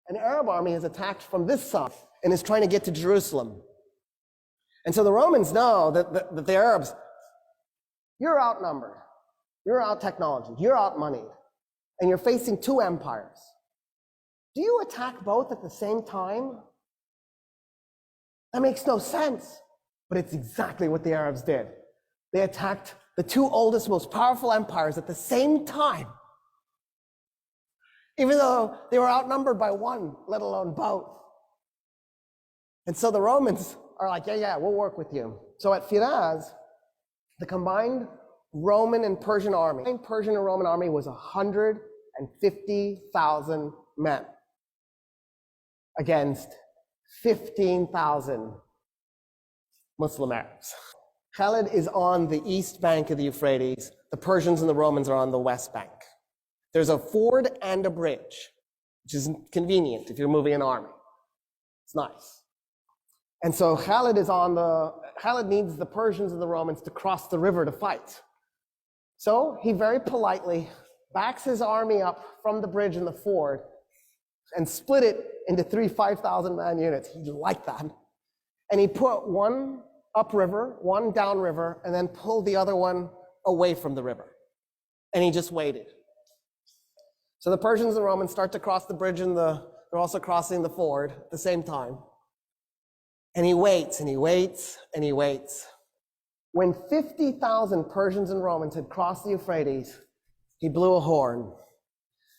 an Arab army has attacked from this side and is trying to get to Jerusalem. And so the Romans know that the Arabs, you're outnumbered, you're out-technology, you're out-moneyed, and you're facing two empires. Do you attack both at the same time? That makes no sense, but it's exactly what the Arabs did. They attacked the two oldest, most powerful empires at the same time, even though they were outnumbered by one, let alone both. And so the Romans are like, yeah, we'll work with you. So at Firaz, the combined Roman and Persian army, the Persian and Roman army was 150,000 men against 15,000 Muslim Arabs. Khalid is on the east bank of the Euphrates. The Persians and the Romans are on the west bank. There's a ford and a bridge, which is convenient if you're moving an army. It's nice. And so Khalid needs the Persians and the Romans to cross the river to fight. So he very politely backs his army up from the bridge and the ford and split it into 3 5,000-man units. He liked that. And he put one upriver, one downriver, and then pulled the other one away from the river. And he just waited. So the Persians and the Romans start to cross the bridge and they're also crossing the ford at the same time. And he waits and he waits and he waits. When 50,000 Persians and Romans had crossed the Euphrates, he blew a horn.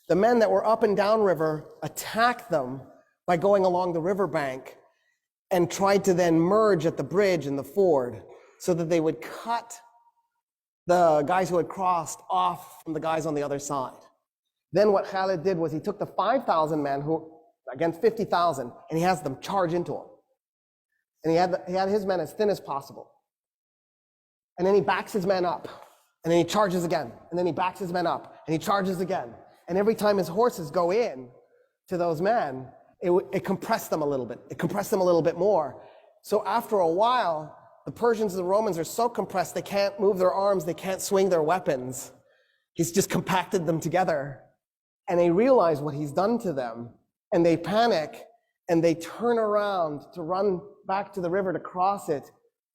The men that were up and down river attacked them by going along the riverbank and tried to then merge at the bridge and the ford so that they would cut the guys who had crossed off from the guys on the other side. Then what Khalid did was he took the 5,000 men who against 50,000 and he has them charge into him. And he had his men as thin as possible. And then he backs his men up. And then he charges again. And then he backs his men up. And he charges again. And every time his horses go in to those men, it compressed them a little bit. It compressed them a little bit more. So after a while, the Persians and the Romans are so compressed they can't move their arms, they can't swing their weapons. He's just compacted them together. And they realize what he's done to them. And they panic. And they turn around to run back to the river to cross it.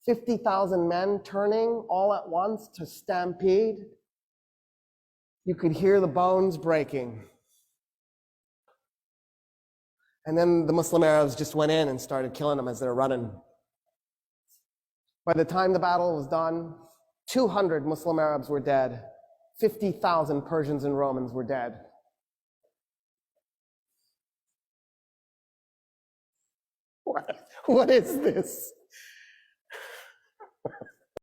50,000 men turning all at once to stampede. You could hear the bones breaking. And then the Muslim Arabs just went in and started killing them as they were running. By the time the battle was done, 200 Muslim Arabs were dead. 50,000 Persians and Romans were dead. What is this?